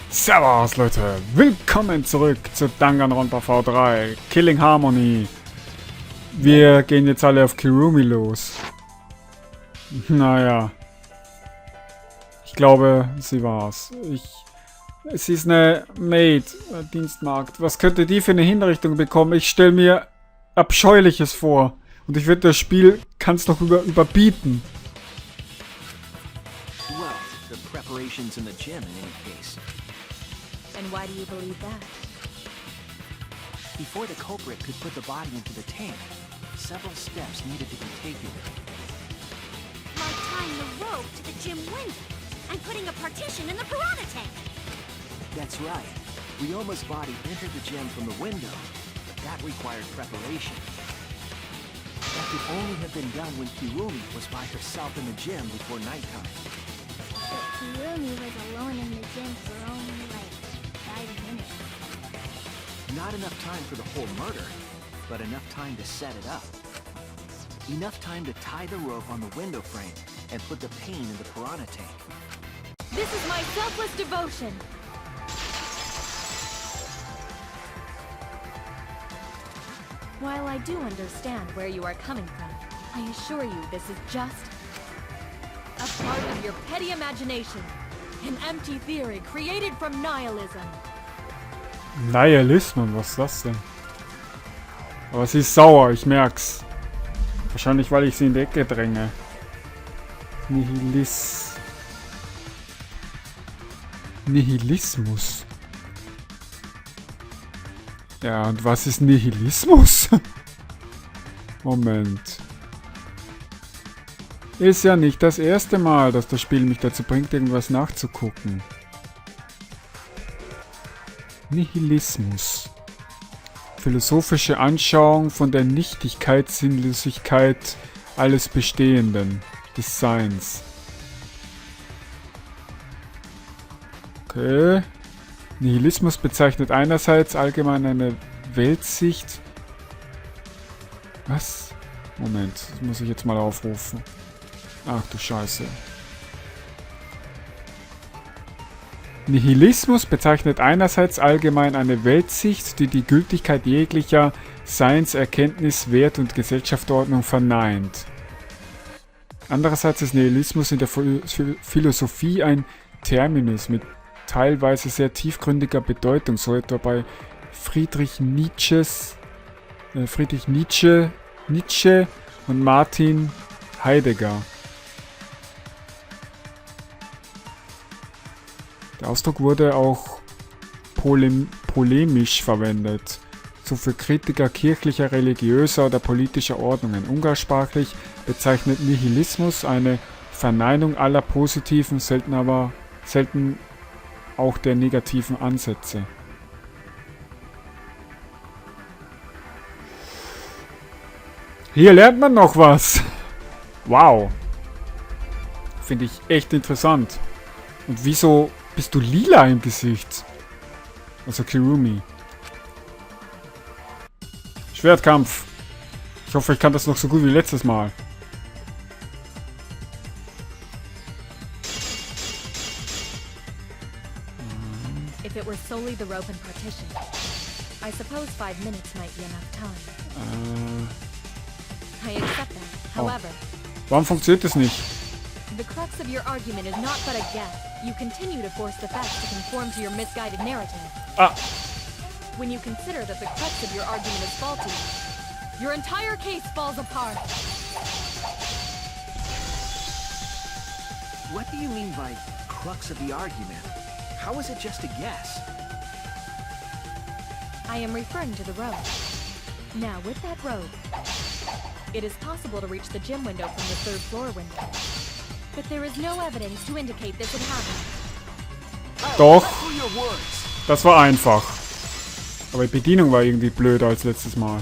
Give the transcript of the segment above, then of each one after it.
Servus Leute, willkommen zurück zu Danganronpa V3, Killing Harmony. Wir gehen jetzt alle auf Kirumi los. Naja. Ich glaube, sie war's. Sie ist eine Maid, Dienstmagd. Was könnte die für eine Hinrichtung bekommen? Ich stelle mir Abscheuliches vor. Und ich würde das Spiel kann's doch überbieten. Well, the preparations in the gym in any case. And why do you believe that? Before the culprit could put the body into the tank, several steps needed to be taken. Like tying the rope to the gym window and putting a partition in the piranha tank. That's right. Ryoma's body entered the gym from the window. That required preparation. That could only have been done when Kirumi was by herself in the gym before nighttime. But Kirumi was alone in the gym for only like 5 minutes. Not enough time for the whole murder, but enough time to set it up. Enough time to tie the rope on the window frame and put the pain in the piranha tank. This is my selfless devotion. While I do understand where you are coming from, I assure you this is just a part of your petty imagination. An empty theory created from nihilism. Nihilismus, was ist das denn? Aber sie ist sauer, ich merk's. Wahrscheinlich, weil ich sie in die Ecke dränge. Nihilismus. Ja, und was ist Nihilismus? Moment. Ist ja nicht das erste Mal, dass das Spiel mich dazu bringt, irgendwas nachzugucken. Nihilismus. Philosophische Anschauung von der Nichtigkeit, Sinnlosigkeit alles Bestehenden, des Seins. Okay. Nihilismus bezeichnet einerseits allgemein eine Weltsicht. Was? Moment, das muss ich jetzt mal aufrufen. Ach du Scheiße. Nihilismus bezeichnet einerseits allgemein eine Weltsicht, die die Gültigkeit jeglicher Seinserkenntnis, Wert und Gesellschaftsordnung verneint. Andererseits ist Nihilismus in der Philosophie ein Terminus mit teilweise sehr tiefgründiger Bedeutung, so etwa bei Friedrich Nietzsche und Martin Heidegger. Der Ausdruck wurde auch polemisch verwendet, so für Kritiker kirchlicher, religiöser oder politischer Ordnungen. Umgangssprachlich bezeichnet Nihilismus eine Verneinung aller positiven, selten auch der negativen Ansätze. Hier lernt man noch was. Wow. Finde ich echt interessant. Und wieso bist du lila im Gesicht? Also Kirumi. Schwertkampf. Ich hoffe, ich kann das noch so gut wie letztes Mal. If it were solely the rope and partition, I suppose 5 minutes might be enough time. I accept that. However, Warum funktioniert das nicht? the crux of your argument is not but a guess. You continue to force the facts to conform to your misguided narrative. Ah, When you consider that the crux of your argument is faulty, your entire case falls apart. What do you mean by crux of the argument? How is it just a guess? I am referring to the rope. Now, with that rope, it is possible to reach the gym window from the 3rd floor window. But there is no evidence to indicate this had happened. doch. Through your words. Das war einfach. Aber die Bedienung war irgendwie blöder als letztes Mal.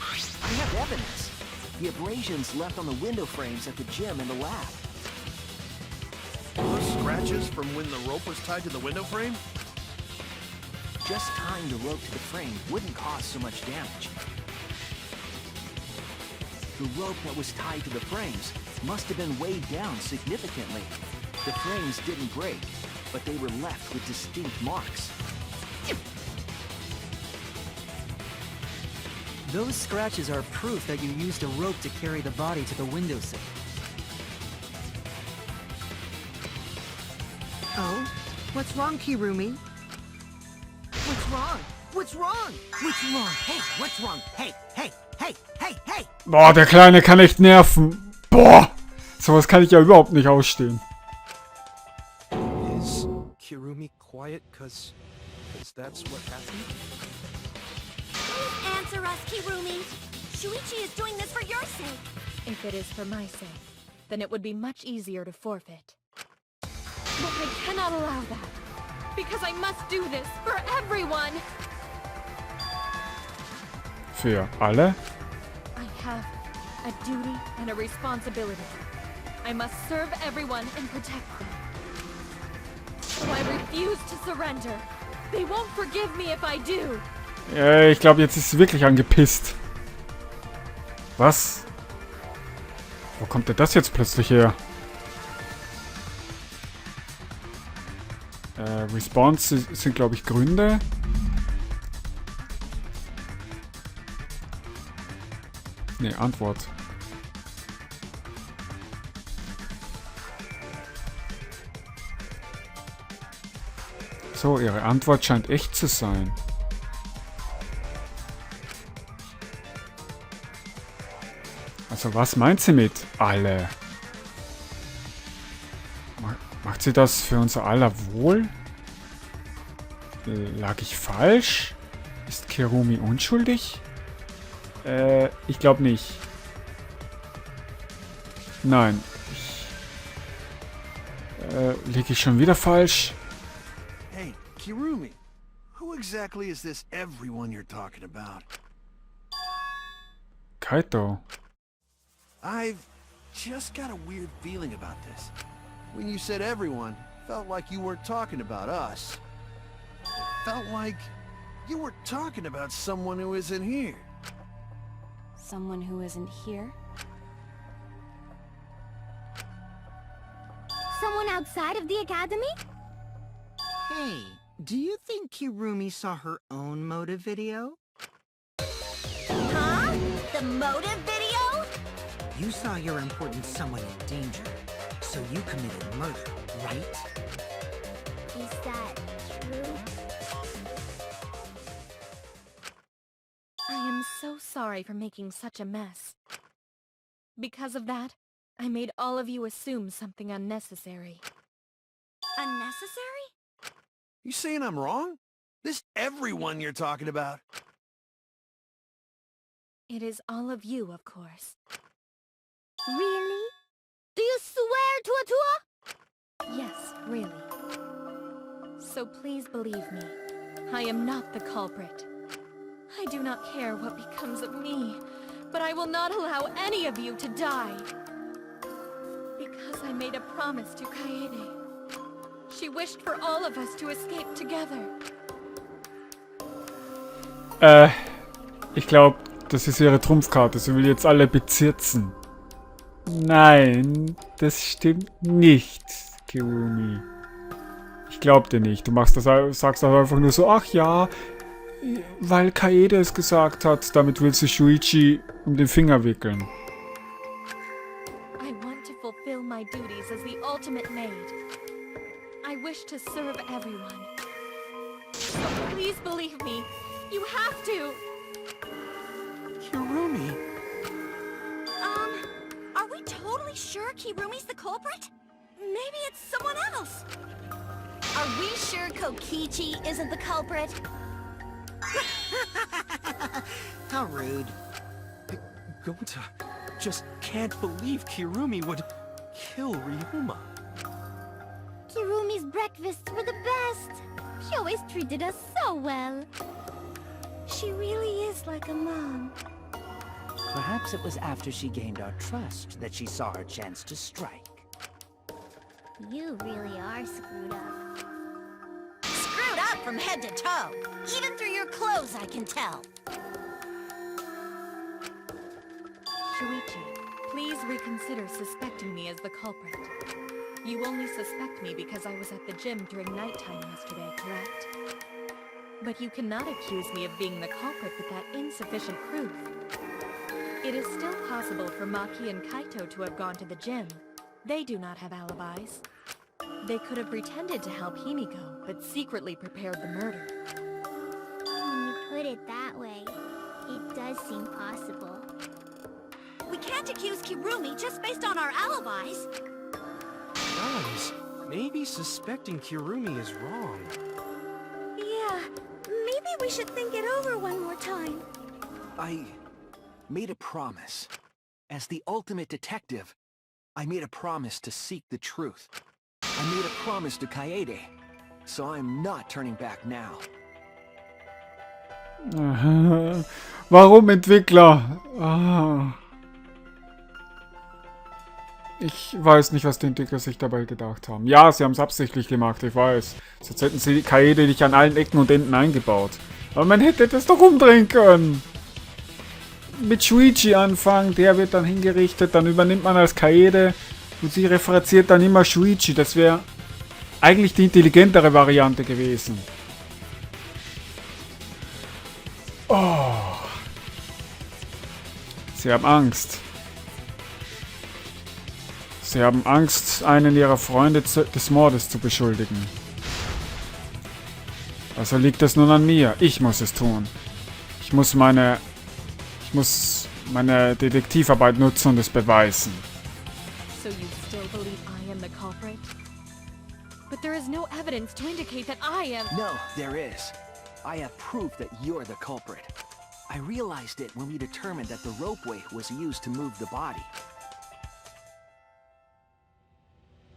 I have evidence. The abrasions left on the window frames at the gym and the lab. Those scratches from when the rope was tied to the window frame? Just tying the rope to the frame wouldn't cause so much damage. The rope that was tied to the frames must have been weighed down significantly. The frames didn't break, but they were left with distinct marks. Those scratches are proof that you used a rope to carry the body to the windowsill. Oh? What's wrong, Kirumi? What's wrong? What's wrong? What's wrong? Hey, what's wrong? Hey, hey, hey, hey, hey! Boah, der Kleine kann echt nerven. Boah! Sowas kann ich ja überhaupt nicht ausstehen. Is Kirumi quiet cause that's what happened? Please answer us, Kirumi. Shuichi is doing this for your sake. If it is for my sake, then it would be much easier to forfeit. But I cannot allow that, because I must do this for everyone. Für alle? I have a duty and a responsibility. I must serve everyone and protect them. So I refuse to surrender. They won't forgive me if I do. Ich glaube, jetzt ist sie wirklich angepisst. Was? Wo kommt denn das jetzt plötzlich her? Response sind, glaube ich, Gründe. Ne, Antwort. So, ihre Antwort scheint echt zu sein. Also, was meint sie mit alle? Macht sie das für unser aller Wohl? Lag ich falsch? Ist Kirumi unschuldig? Ich glaube nicht. Nein. Liege ich schon wieder falsch? Hey, Kirumi, who exactly is this everyone you're talking about? Kaito. I've just got a weird feeling about this. When you said everyone, felt like you weren't talking about us. It felt like you were talking about someone who isn't here. Someone who isn't here? Someone outside of the academy? Hey, do you think Kirumi saw her own motive video? Huh? The motive video? You saw your important someone in danger, so you committed murder, right? Is that true? I am so sorry for making such a mess. Because of that, I made all of you assume something unnecessary. Unnecessary? You saying I'm wrong? This everyone you're talking about? It is all of you, of course. Really? Do you swear to a tour? Yes, really. So please believe me, I am not the culprit. I do not care what becomes of me, but I will not allow any of you to die. Because I made a promise to Kaede. She wished for all of us to escape together. Ich glaube, das ist ihre Trumpfkarte. Sie will jetzt alle bezirzen. Nein, das stimmt nicht, Kirumi. Ich glaub dir nicht. Du sagst das einfach nur so, ach ja, weil Kaede es gesagt hat, damit will sie Shuichi um den Finger wickeln. I want to fulfill my duties as the ultimate maid. I wish to serve everyone. So please believe me. You have to. Kirumi? Are we totally sure Kirumi's the culprit? Maybe it's someone else. Are we sure Kokichi isn't the culprit? How rude. Gonta just can't believe Kirumi would kill Ryuma. Kirumi's breakfasts were the best. She always treated us so well. She really is like a mom. Perhaps it was after she gained our trust that she saw her chance to strike. You really are screwed up. Screwed up from head to toe. Even through your clothes, I can tell. Shuichi, please reconsider suspecting me as the culprit. You only suspect me because I was at the gym during nighttime yesterday, correct? But you cannot accuse me of being the culprit with that insufficient proof. It is still possible for Maki and Kaito to have gone to the gym. They do not have alibis. They could have pretended to help Himiko, but secretly prepared the murder. When you put it that way, it does seem possible. We can't accuse Kirumi just based on our alibis. Guys, maybe suspecting Kirumi is wrong. Yeah, maybe we should think it over one more time. I made a promise. As the ultimate detective, I made a promise to seek the truth. I made a promise to Kaede, so I'm not turning back now. Aha. Warum Entwickler? Ah. Ich weiß nicht, was die Entwickler sich dabei gedacht haben. Ja, sie haben es absichtlich gemacht, ich weiß. Sonst hätten sie Kaede nicht an allen Ecken und Enden eingebaut. Aber man hätte das doch umdrehen können. Mit Shuichi anfangen, der wird dann hingerichtet, dann übernimmt man als Kaede und sie referenziert dann immer Shuichi. Das wäre eigentlich die intelligentere Variante gewesen. Oh. Sie haben Angst. Sie haben Angst, einen ihrer Freunde des Mordes zu beschuldigen. Also liegt es nun an mir. Ich muss es tun. Ich muss meine Detektivarbeit nutzen und es beweisen. So you still believe I am the culprit? But there is no evidence to indicate that I am... No, there is. I have proof that you're the culprit. I realized it when we determined that the ropeway was used to move the body.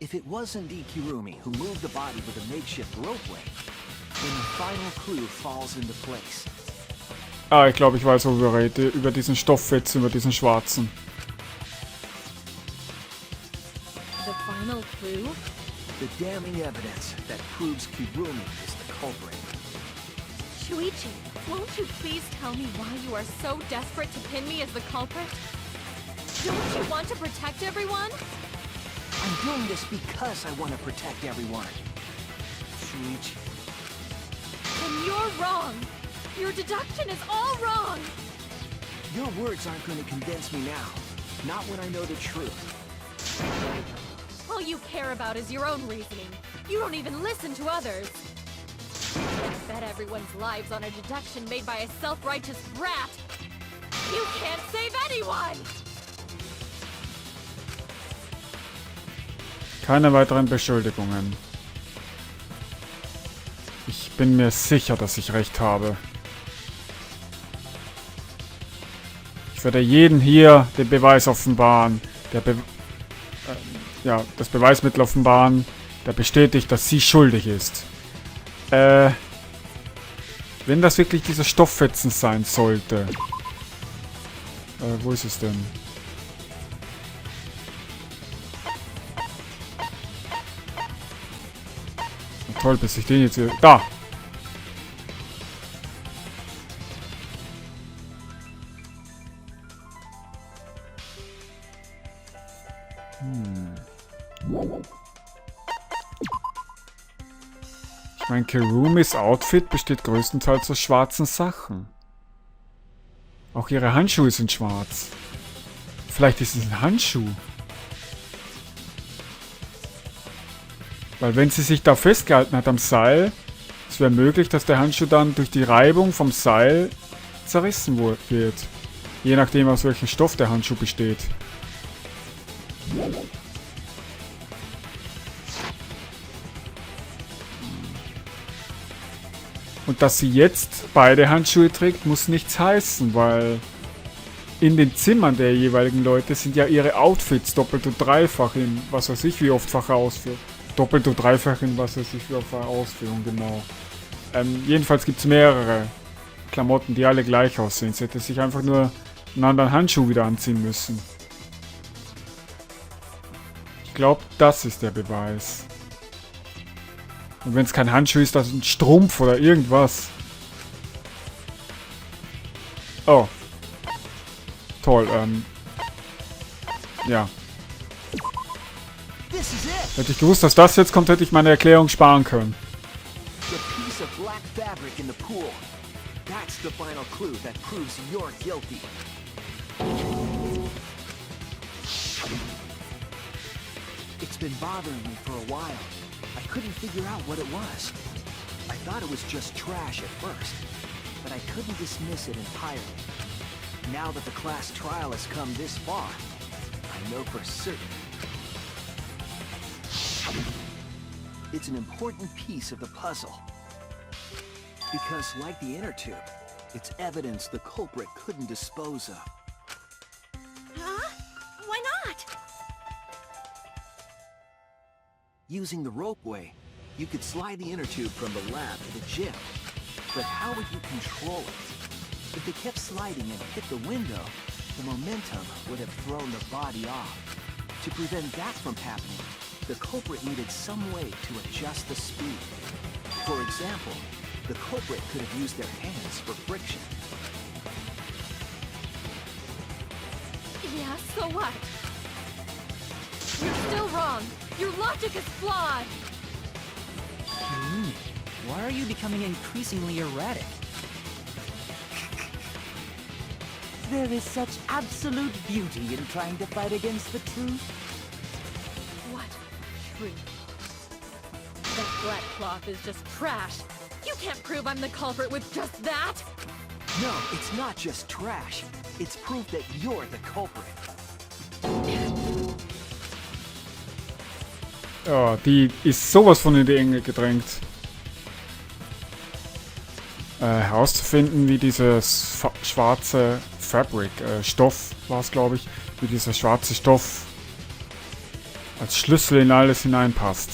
If it was indeed Kirumi who moved the body with a makeshift ropeway, then the final clue falls into place. Ah, ich glaube, ich weiß, worüber wir reden. Über diesen Stofffetz, über diesen schwarzen. The final clue? The damning evidence that proves Kirumi is the culprit. Shuichi, won't you please tell me why you are so desperate to pin me as the culprit? Don't you want to protect everyone? I'm doing this because I want to protect everyone. Shuichi. Then you're wrong. Your deduction is all wrong. Your words aren't going to convince me now. Not when I know the truth. All you care about is your own reasoning. You don't even listen to others. You bet everyone's lives on a deduction made by a self-righteous brat. You can't save anyone! Keine weiteren Beschuldigungen. Ich bin mir sicher, dass ich recht habe. Ich werde jeden hier den Beweis offenbaren, das Beweismittel offenbaren, der bestätigt, dass sie schuldig ist. Wenn das wirklich dieser Stofffetzen sein sollte. Wo ist es denn? Toll, bis ich den jetzt hier... Da! Ich meine, Kirumis Outfit besteht größtenteils aus schwarzen Sachen. Auch ihre Handschuhe sind schwarz. Vielleicht ist es ein Handschuh. Weil wenn sie sich da festgehalten hat am Seil, es wäre möglich, dass der Handschuh dann durch die Reibung vom Seil zerrissen wird. Je nachdem, aus welchem Stoff der Handschuh besteht. Und dass sie jetzt beide Handschuhe trägt, muss nichts heißen, weil in den Zimmern der jeweiligen Leute sind ja ihre Outfits doppelt und dreifach in was weiß ich wie oftfacher Ausführung. Doppelt und dreifach in was weiß ich wie oftfacher Ausführung, genau. Jedenfalls gibt es mehrere Klamotten, die alle gleich aussehen. Sie hätte sich einfach nur einen anderen Handschuh wieder anziehen müssen. Ich glaube, das ist der Beweis. Und wenn es kein Handschuh ist, das ist ein Strumpf oder irgendwas. Oh. Toll, ja. This is it. Hätte ich gewusst, dass das jetzt kommt, hätte ich meine Erklärung sparen können. The piece of black fabric in the pool. That's the final clue that proves you're guilty. It's been bothering me for a while. I couldn't figure out what it was. I thought it was just trash at first, but I couldn't dismiss it entirely. Now that the class trial has come this far, I know for certain. It's an important piece of the puzzle. Because, like the inner tube, it's evidence the culprit couldn't dispose of. Huh? Why not? Using the ropeway, you could slide the inner tube from the lab to the gym. But how would you control it? If it kept sliding and hit the window, the momentum would have thrown the body off. To prevent that from happening, the culprit needed some way to adjust the speed. For example, the culprit could have used their hands for friction. Yeah, so what? You're still wrong. Your logic is flawed. Why are you becoming increasingly erratic? There is such absolute beauty in trying to fight against the truth. What truth? That black cloth is just trash. You can't prove I'm the culprit with just that. No, it's not just trash. It's proof that you're the culprit. Ja, die ist sowas von in die Enge gedrängt. Herauszufinden, wie dieses schwarze Fabric, Stoff war es, glaube ich, wie dieser schwarze Stoff als Schlüssel in alles hineinpasst.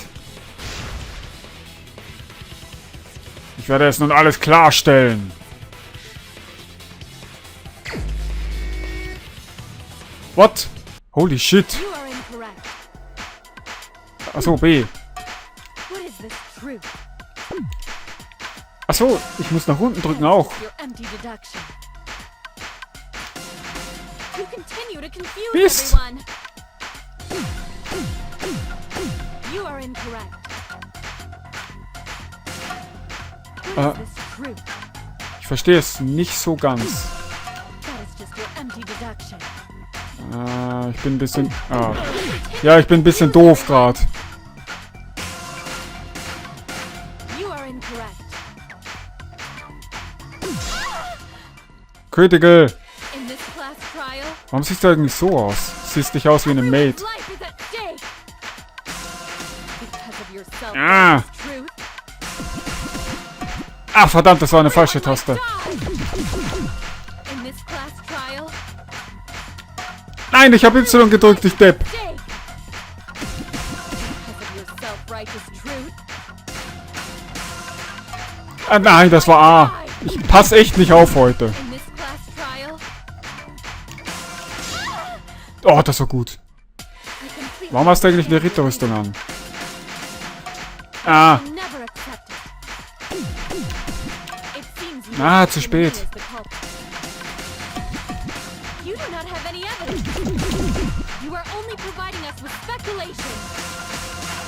Ich werde es nun alles klarstellen. What? Holy shit. You are incorrect. Achso, B. What is this truth? Achso, ich muss nach unten drücken auch. Your empty deduction. You continue to confuse Mist. everyone. You are incorrect. What is this truth? Ich verstehe es nicht so ganz. That is just your empty deduction. Ich bin ein bisschen... Ja, ich bin ein bisschen doof gerade. You are incorrect. Critical. In this class trial, Warum siehst du eigentlich so aus? Siehst dich aus wie eine Maid. life is at stake. Because of your Ah. self-righteous truth. Ah, verdammt, das war eine falsche Taste. In this class trial, Nein, ich habe Y gedrückt, ich Depp. stake. Because of your self-righteous truth. Ah, nein, das war A. Ich passe echt nicht auf heute. In this class trial, Oh, das war gut. I completely Warum hast du eigentlich eine Ritterrüstung an? Ah, will never accept it. It seems you Ah, are zu the spät. man is the culprit. You do not have any evidence. You are only providing us with speculation.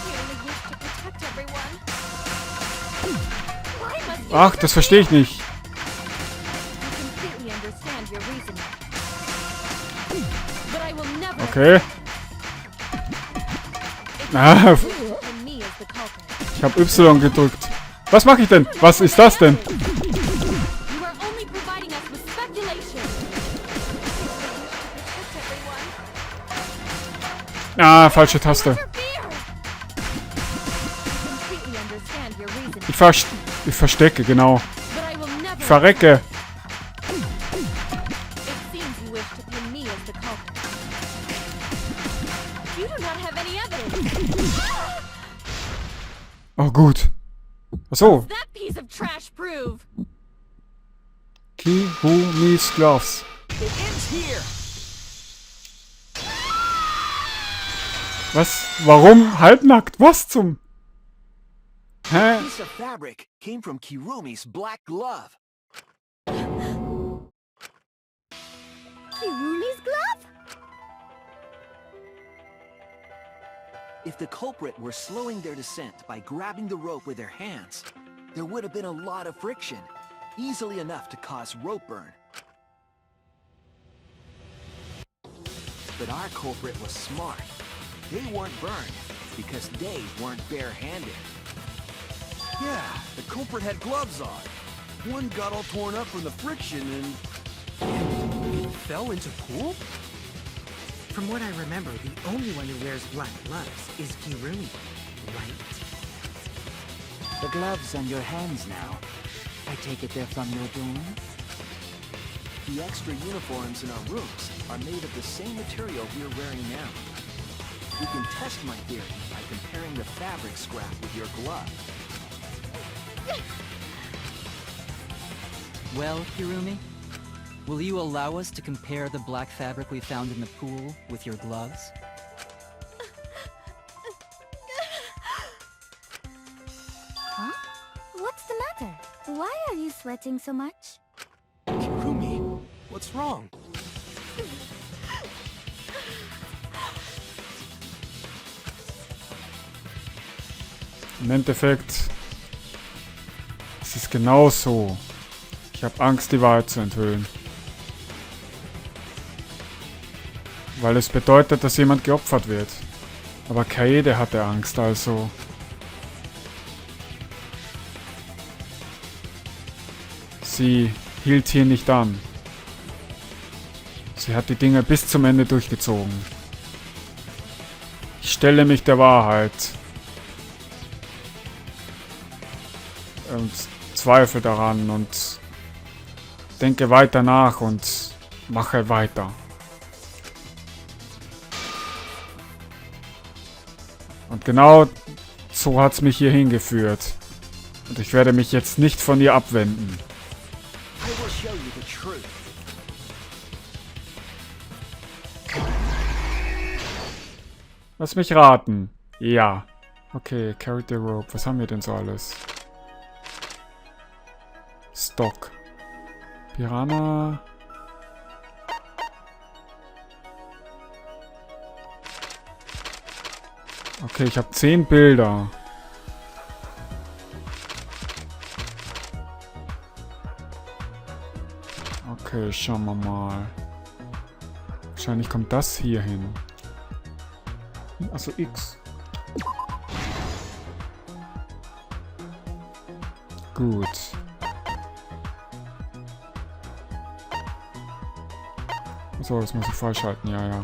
We only wish to protect everyone. Why must you ach, das verstehe ich nicht. I completely understand your reasoning. But I will never Okay. accept Ah, it. And me as the culprit. ich habe Y gedrückt. Was mache ich denn? Was ist das denn? You are only providing us with speculation. Protect everyone. Ah, falsche Taste. Interfere. I completely understand your reasoning. Ich verstecke, genau. But I will never. Ich verrecke. It seems you wish to pin me as the culprit. You do not have any evidence. Oh, gut. Achso. That piece of trash prove. Kirumis Gloves. It ends here. Was? Warum? Halbnackt? Was zum... Hä? Piece of fabric came from Kirumi's black glove. Kirumi's glove? If the culprit were slowing their descent by grabbing the rope with their hands, there would have been a lot of friction, easily enough to cause rope burn. But our culprit was smart. They weren't burned because they weren't barehanded. Yeah, the culprit had gloves on. One got all torn up from the friction and... It fell into pool? From what I remember, the only one who wears black gloves is Kirumi, right? The gloves on your hands now. I take it they're from your dorm? The extra uniforms in our rooms are made of the same material we're wearing now. We can test my theory by comparing the fabric scrap with your glove. Well, Kirumi, will you allow us to compare the black fabric we found in the pool with your gloves? Huh? What's the matter? Why are you sweating so much? Kirumi, what's wrong? Im Endeffekt es ist genau so. Ich habe Angst, die Wahrheit zu enthüllen. Weil es bedeutet, dass jemand geopfert wird. Aber Kaede hatte Angst, also... Sie hielt hier nicht an. Sie hat die Dinge bis zum Ende durchgezogen. Ich stelle mich der Wahrheit. Und zweifle daran und denke weiter nach und mache weiter. Und genau so hat es mich hier hingeführt. Und ich werde mich jetzt nicht von ihr abwenden. I will show you the truth. Lass mich raten. Ja. Okay, carry the rope. Was haben wir denn so alles? Stock. Piranha. Okay, ich habe 10 Bilder. Okay, schauen wir mal. Wahrscheinlich kommt das hier hin. Achso, X. Gut. So, das muss ich freischalten, ja.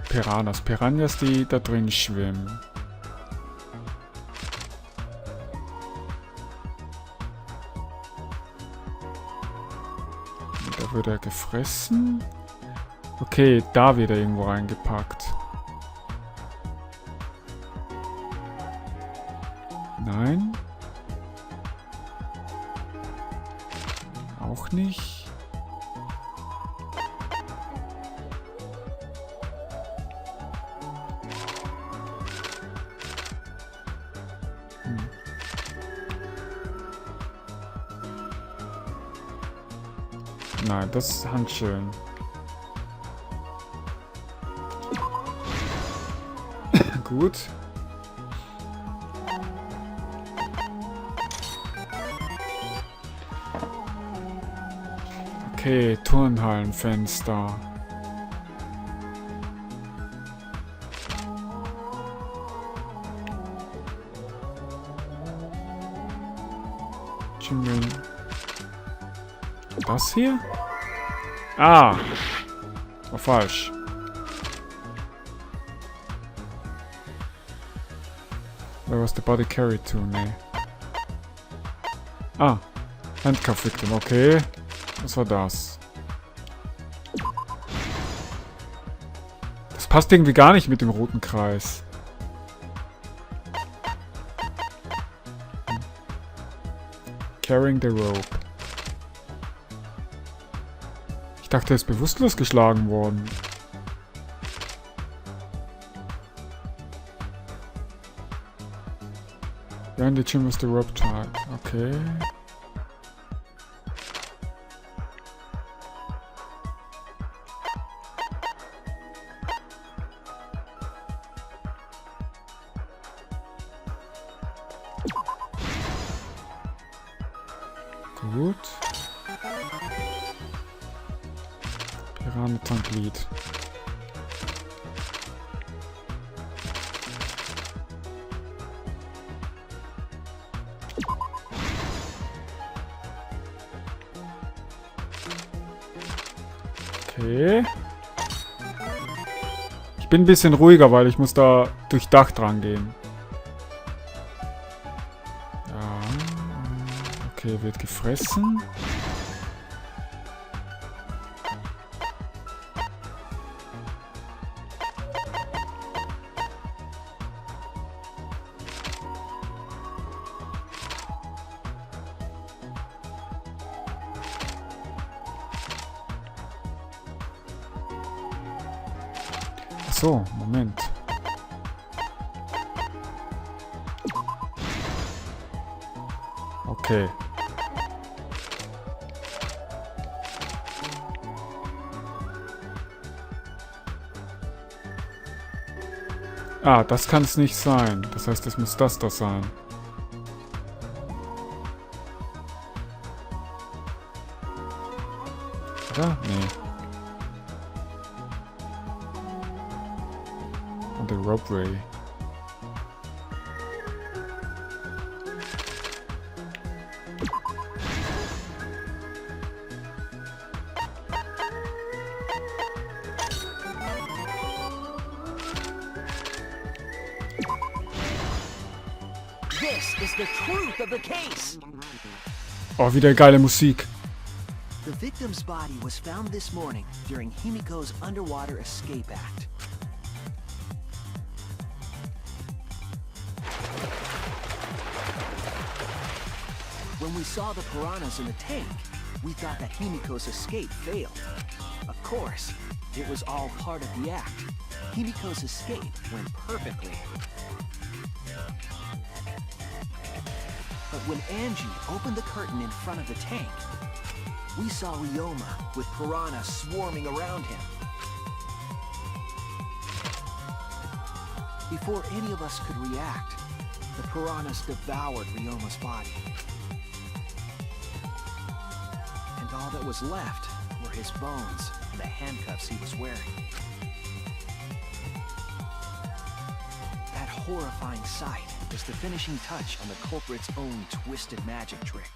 Piranhas, die da drin schwimmen. Da wird er gefressen. Okay, da wird er irgendwo reingepackt. Nein. Auch nicht. Nein, das ist Handschellen. Gut. Okay, Turnhallenfenster. Das hier? Ah! War falsch. Where was the body carried to? Nee. Ah! Handcuff Victim, okay. Was war das? Das passt irgendwie gar nicht mit dem roten Kreis. Carrying the rope. Ich dachte, er ist bewusstlos geschlagen worden. When the gym was the rope tied. Okay. Gut. Piranha-Tanklied. Okay. Ich bin ein bisschen ruhiger, weil ich muss da durchdacht rangehen. Ja. Okay, wird gefressen. So, Moment. Okay. Ah, das kann es nicht sein. Das heißt, es muss das sein. Oder? Nee. The Ropeway. This is the truth of the case. Oh, wieder geile Musik. The victim's body was found this morning during Himiko's underwater escape act. When we saw the piranhas in the tank, we thought that Himiko's escape failed. Of course, it was all part of the act. Himiko's escape went perfectly. But when Angie opened the curtain in front of the tank, we saw Ryoma with piranhas swarming around him. Before any of us could react, the piranhas devoured Ryoma's body. And all that was left were his bones and the handcuffs he was wearing. That horrifying sight was the finishing touch on the culprit's own twisted magic trick.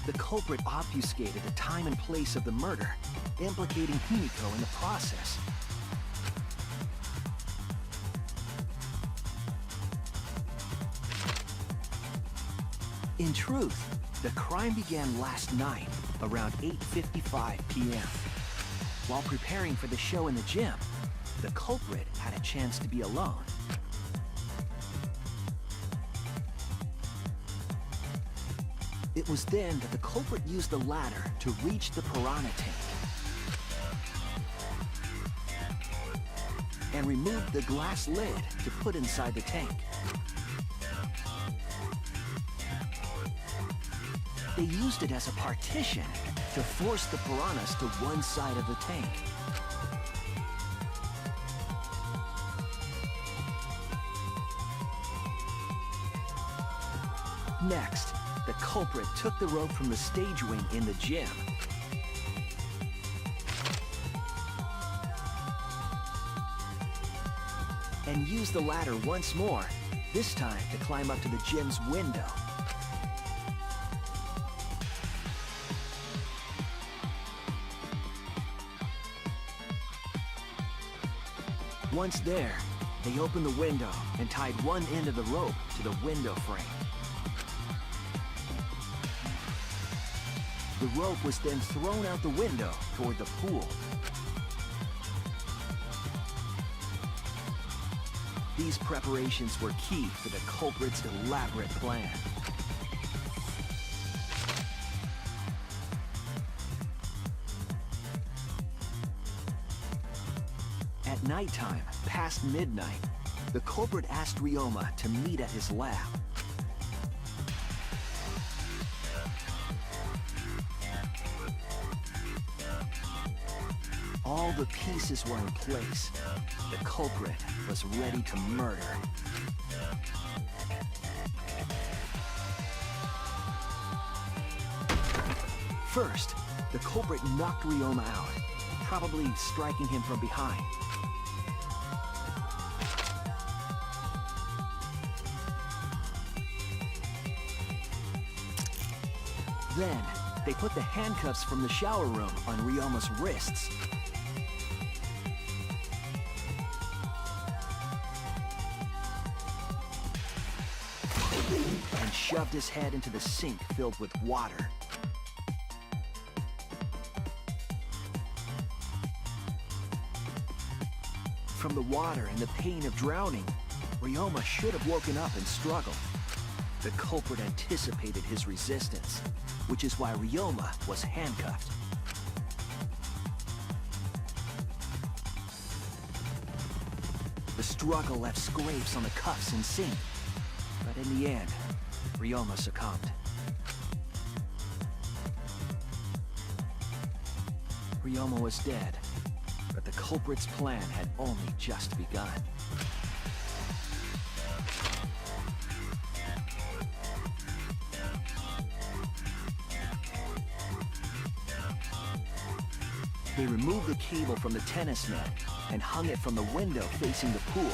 The culprit obfuscated the time and place of the murder, implicating Himiko in the process. In truth, the crime began last night, around 8:55 p.m. While preparing for the show in the gym, the culprit had a chance to be alone. It was then that the culprit used the ladder to reach the piranha tank and removed the glass lid to put inside the tank. They used it as a partition to force the piranhas to one side of the tank. Next, the culprit took the rope from the stage wing in the gym and used the ladder once more, this time to climb up to the gym's window. Once there, they opened the window and tied one end of the rope to the window frame. The rope was then thrown out the window toward the pool. These preparations were key to the culprit's elaborate plan. At nighttime, past midnight, the culprit asked Ryoma to meet at his lab. All the pieces were in place. The culprit was ready to murder. First, the culprit knocked Ryoma out, probably striking him from behind. Then, they put the handcuffs from the shower room on Ryoma's wrists. And shoved his head into the sink filled with water. From the water and the pain of drowning, Ryoma should have woken up and struggled. The culprit anticipated his resistance, which is why Ryoma was handcuffed. The struggle left scrapes on the cuffs and sink, but in the end, Ryoma succumbed. Ryoma was dead, but the culprit's plan had only just begun. They removed the cable from the tennis net and hung it from the window facing the pool.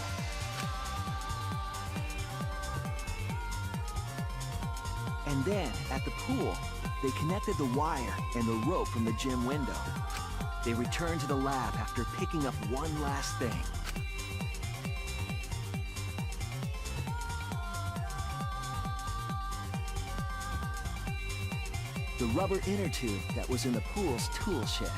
And then, at the pool, they connected the wire and the rope from the gym window. They returned to the lab after picking up one last thing. The rubber inner tube that was in the pool's tool shed.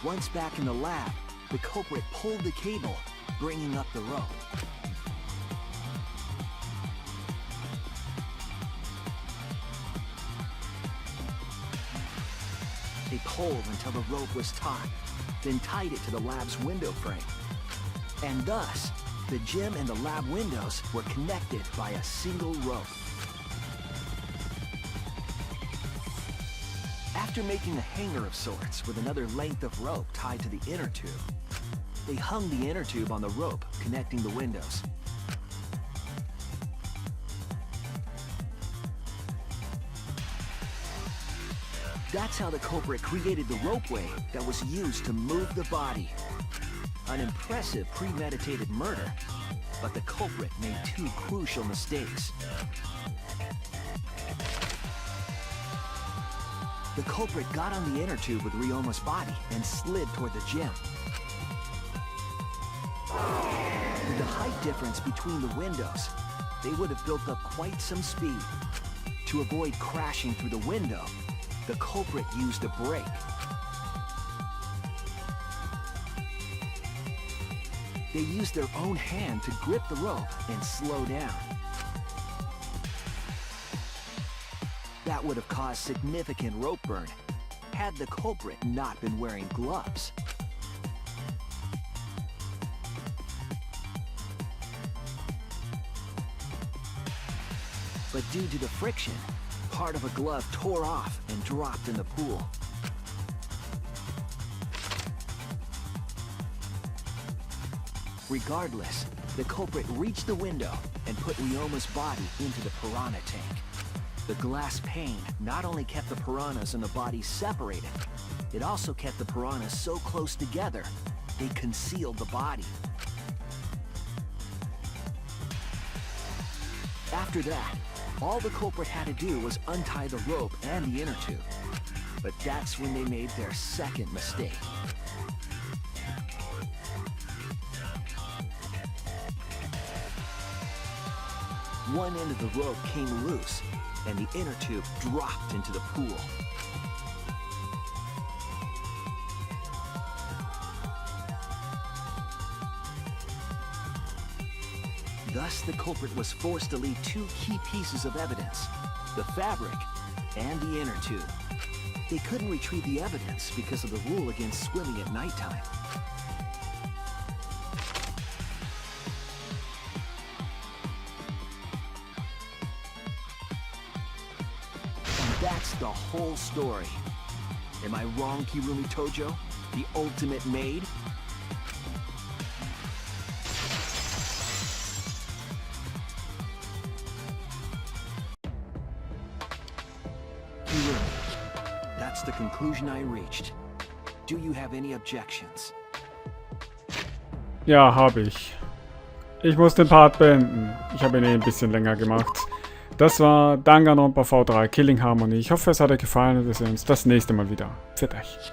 Once back in the lab, the culprit pulled the cable, bringing up the rope. They pulled until the rope was taut, then tied it to the lab's window frame. And thus, the gym and the lab windows were connected by a single rope. After making a hanger of sorts with another length of rope tied to the inner tube, they hung the inner tube on the rope connecting the windows. That's how the culprit created the ropeway that was used to move the body. An impressive premeditated murder, but the culprit made two crucial mistakes. The culprit got on the inner tube with Ryoma's body and slid toward the gym. With the height difference between the windows, they would have built up quite some speed. To avoid crashing through the window, the culprit used a brake. They used their own hand to grip the rope and slow down. That would have caused significant rope burn had the culprit not been wearing gloves. But due to the friction, part of a glove tore off and dropped in the pool. Regardless, the culprit reached the window and put Ryoma's body into the piranha tank. The glass pane not only kept the piranhas and the body separated, it also kept the piranhas so close together, they concealed the body. After that, all the culprit had to do was untie the rope and the inner tube. But that's when they made their second mistake. One end of the rope came loose, and the inner tube dropped into the pool. Thus, the culprit was forced to leave two key pieces of evidence, the fabric and the inner tube. They couldn't retrieve the evidence because of the rule against swimming at nighttime. That's the whole story. Am I wrong, Kirumi Tojo? The ultimate maid? Kirumi, that's the conclusion I reached. Do you have any objections? Ja, habe ich. Ich muss den Part beenden. Ich habe ihn eh ein bisschen länger gemacht. Das war Danganronpa V3 Killing Harmony. Ich hoffe, es hat euch gefallen und wir sehen uns das nächste Mal wieder. Pfiat euch.